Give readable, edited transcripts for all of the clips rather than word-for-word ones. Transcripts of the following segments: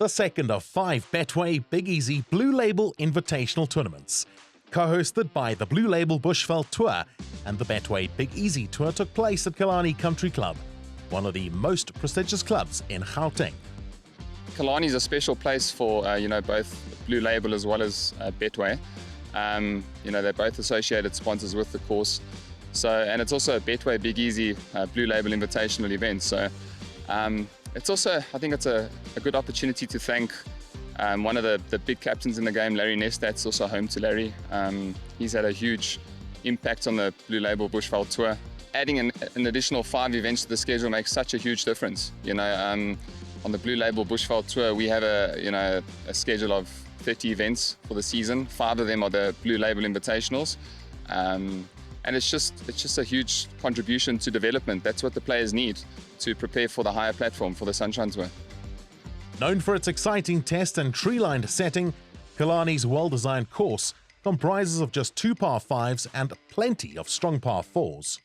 the second of 5 Betway Big Easy Blu Label Invitational tournaments. Co-hosted by the Blu Label Bushveld Tour and the Betway Big Easy Tour took place at Killarney Country Club, one of the most prestigious clubs in Gauteng. Killarney is a special place for both Blu Label as well as Betway. They're both associated sponsors with the course. And it's also a Betway Big Easy Blu Label Invitational event. So it's also, I think it's a good opportunity to thank one of the big captains in the game, Larry Nestat's also home to Larry. He's had a huge impact on the Blu Label Bushveld Tour. Adding an additional 5 events to the schedule makes such a huge difference. On the Blu Label Bushveld Tour, we have a schedule of 30 events for the season. 5 of them are the Blu Label Invitationals. And it's just a huge contribution to development. That's what the players need to prepare for the higher platform for the Sunshine Tour. Known for its exciting test and tree-lined setting, Killarney's well-designed course comprises of just 2 par 5s and plenty of strong par 4s.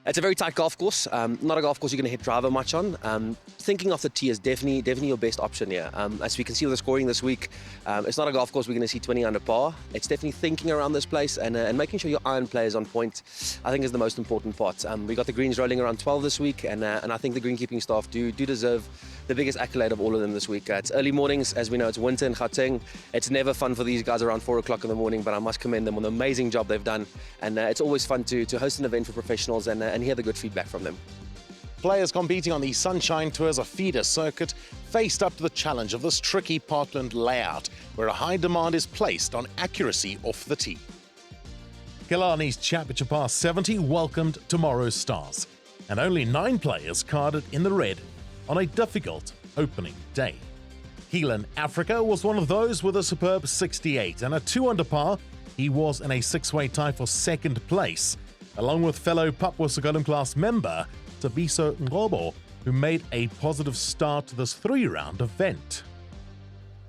It's a very tight golf course, not a golf course you're going to hit driver much on. Thinking off the tee is definitely your best option here. As we can see with the scoring this week, it's not a golf course we're going to see 20 under par. It's definitely thinking around this place and making sure your iron play is on point, I think is the most important part. We got the greens rolling around 12 this week, and I think the greenkeeping staff do deserve the biggest accolade of all of them this week. It's early mornings, as we know, it's winter in Gauteng. It's never fun for these guys around 4 o'clock in the morning, but I must commend them on the amazing job they've done. And it's always fun to host an event for professionals and hear the good feedback from them. Players competing on the Sunshine Tour's feeder circuit faced up to the challenge of this tricky parkland layout, where a high demand is placed on accuracy off the tee. Killarney's Championship Par 70 welcomed tomorrow's stars, and only 9 players carded in the red on a difficult opening day. Keelan Africa was one of those with a superb 68, and at 2 under par, he was in a 6-way tie for second place, along with fellow Papua Sokolum class member Tabiso Ngobo, who made a positive start to this 3-round event.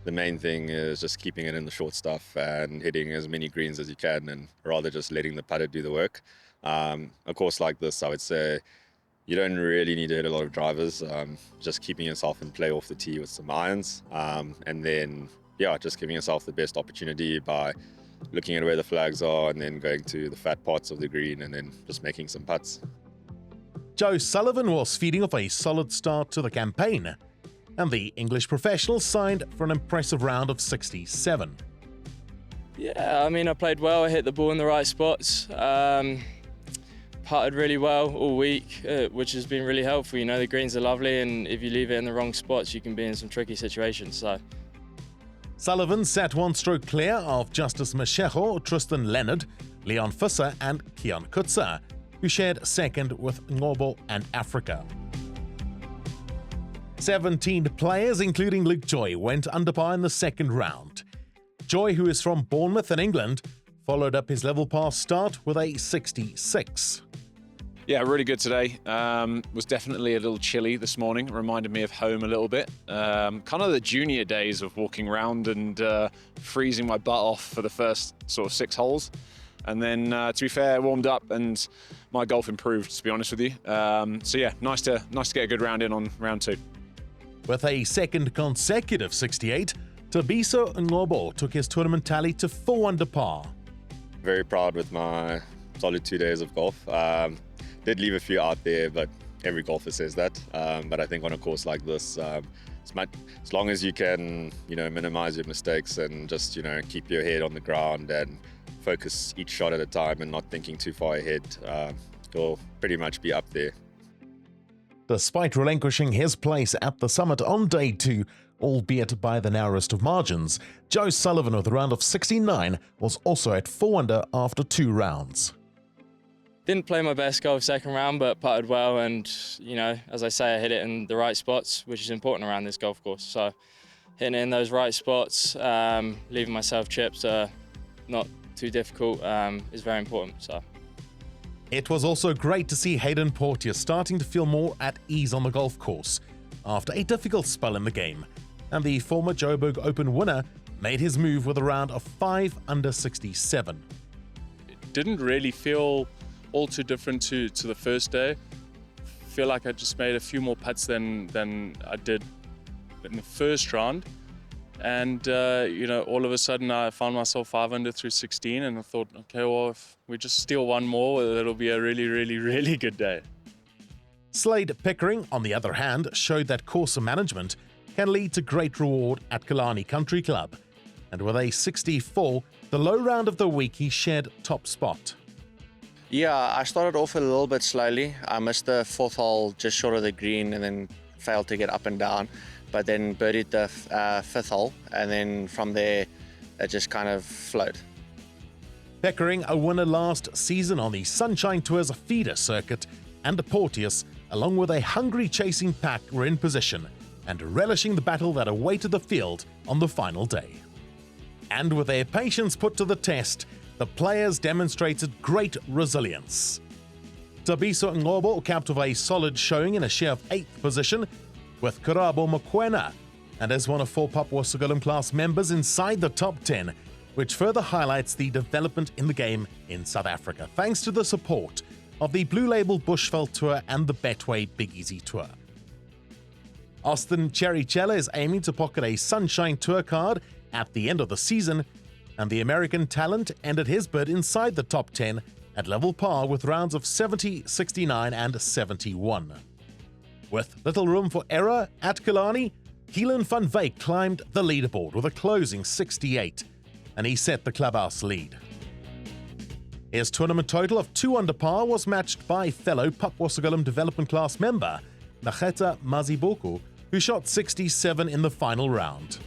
The main thing is just keeping it in the short stuff and hitting as many greens as you can, and rather just letting the putter do the work. A course like this, I would say, you don't really need to hit a lot of drivers, just keeping yourself in play off the tee with some irons, and then, just giving yourself the best opportunity by looking at where the flags are and then going to the fat parts of the green and then just making some putts. Joe Sullivan was feeding off a solid start to the campaign, and the English professional signed for an impressive round of 67. Yeah, I played well, I hit the ball in the right spots. Putted really well all week, which has been really helpful. The greens are lovely, and if you leave it in the wrong spots, you can be in some tricky situations. Sullivan sat 1 stroke clear of Justice Mashego, Tristan Leonard, Leon Visser and Kian Kutzer, who shared second with Ngobo and Africa. 17 players, including Luke Joy, went under par in the second round. Joy, who is from Bournemouth in England, followed up his level par start with a 66. Yeah, really good today. Was definitely a little chilly this morning. Reminded me of home a little bit. Kind of the junior days of walking around and freezing my butt off for the first sort of 6 holes. And then, to be fair, I warmed up and my golf improved, to be honest with you. Nice to get a good round in on round 2. With a second consecutive 68, Tabiso Ngobo took his tournament tally to 4 under par. Very proud with my solid 2 days of golf. Did leave a few out there, but every golfer says that. But I think on a course like this, as long as you can, minimize your mistakes and just, keep your head on the ground and focus each shot at a time and not thinking too far ahead, you'll pretty much be up there. Despite relinquishing his place at the summit on day 2, albeit by the narrowest of margins, Joe Sullivan with a round of 69 was also at 4 under after 2 rounds. Didn't play my best golf second round, but putted well, and as I say, I hit it in the right spots, which is important around this golf course. So hitting it in those right spots, leaving myself chips not too difficult, is very important. So it was also great to see Hayden Portier starting to feel more at ease on the golf course after a difficult spell in the game, and the former Joburg Open winner made his move with a round of 5 under 67. It didn't really feel all too different to the first day. Feel like I just made a few more putts than I did in the first round. And, all of a sudden I found myself 5 under through 16, and I thought, okay, well, if we just steal one more, it'll be a really, really, really good day. Slade Pickering, on the other hand, showed that course management can lead to great reward at Killarney Country Club. And with a 64, the low round of the week, he shared top spot. Yeah, I started off a little bit slowly. I missed the 4th hole just short of the green and then failed to get up and down. But then birdied the 5th hole, and then from there, it just kind of flowed. Pickering, a winner last season on the Sunshine Tour's feeder circuit, and Porteous, along with a hungry chasing pack, were in position and relishing the battle that awaited the field on the final day. And with their patience put to the test, the players demonstrated great resilience. Tabiso Ngobo capped with a solid showing in a share of 8th position, with Karabo Mokoena, and as one of 4 Papua Sugilum class members inside the top 10, which further highlights the development in the game in South Africa, thanks to the support of the Blu Label Bushveld Tour and the Betway Big Easy Tour. Austin Cherichella is aiming to pocket a Sunshine Tour card at the end of the season, and the American talent ended his bid inside the top 10 at level par with rounds of 70, 69 and 71. With little room for error at Killarney, Keelan van Wyk climbed the leaderboard with a closing 68, and he set the clubhouse lead. His tournament total of 2 under par was matched by fellow Papua Sugilum development class member Naketa Mazibuku, who shot 67 in the final round.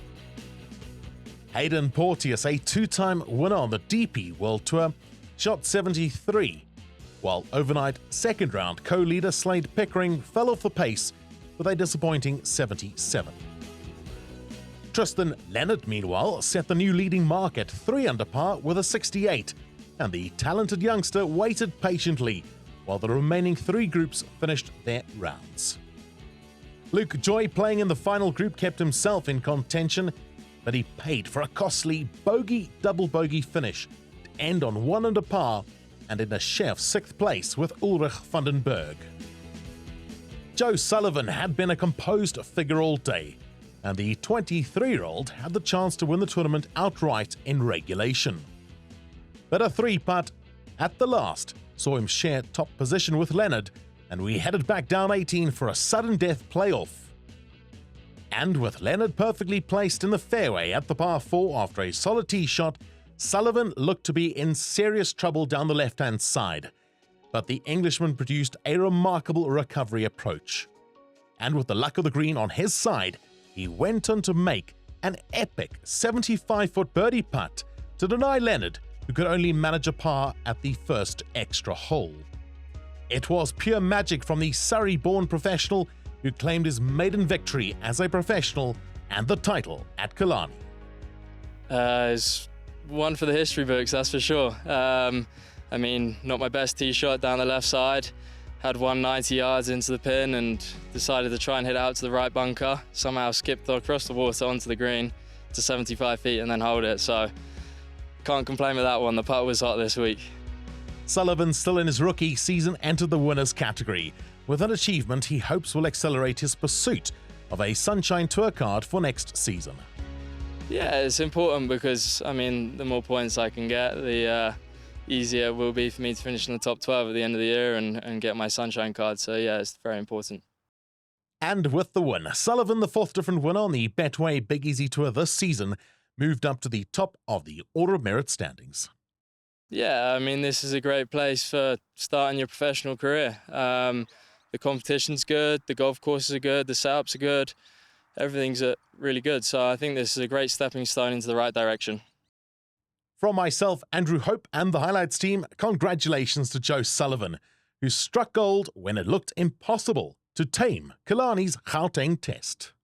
Hayden Porteous, a 2-time winner on the DP World Tour, shot 73, while overnight second round co-leader Slade Pickering fell off the pace with a disappointing 77. Tristan Leonard, meanwhile, set the new leading mark at 3 under par with a 68, and the talented youngster waited patiently while the remaining 3 groups finished their rounds. Luke Joy, playing in the final group, kept himself in contention, but he paid for a costly double bogey finish to end on 1 under par and in a share of 6th place with Ulrich van den Berg. Joe Sullivan had been a composed figure all day, and the 23-year-old had the chance to win the tournament outright in regulation. But a 3-putt at the last saw him share top position with Leonard, and we headed back down 18 for a sudden death playoff. And with Leonard perfectly placed in the fairway at the par 4 after a solid tee shot, Sullivan looked to be in serious trouble down the left-hand side, but the Englishman produced a remarkable recovery approach. And with the luck of the green on his side, he went on to make an epic 75-foot birdie putt to deny Leonard, who could only manage a par at the first extra hole. It was pure magic from the Surrey-born professional who claimed his maiden victory as a professional and the title at Killarney. It's one for the history books, that's for sure. Not my best tee shot down the left side. Had 190 yards into the pin and decided to try and hit out to the right bunker. Somehow skipped across the water onto the green to 75 feet and then hold it. So can't complain with that one. The putt was hot this week. Sullivan, still in his rookie season, entered the winners category, with an achievement he hopes will accelerate his pursuit of a Sunshine Tour card for next season. Yeah, it's important because, the more points I can get, the easier it will be for me to finish in the top 12 at the end of the year and get my Sunshine card. So yeah, it's very important. And with the win, Sullivan, the 4th different winner on the Betway Big Easy Tour this season, moved up to the top of the Order of Merit standings. Yeah, this is a great place for starting your professional career. The competition's good, the golf courses are good, the setups are good, everything's really good. So I think this is a great stepping stone into the right direction. From myself, Andrew Hope, and the Highlights team, congratulations to Joe Sullivan, who struck gold when it looked impossible to tame Killarney's Gauteng test.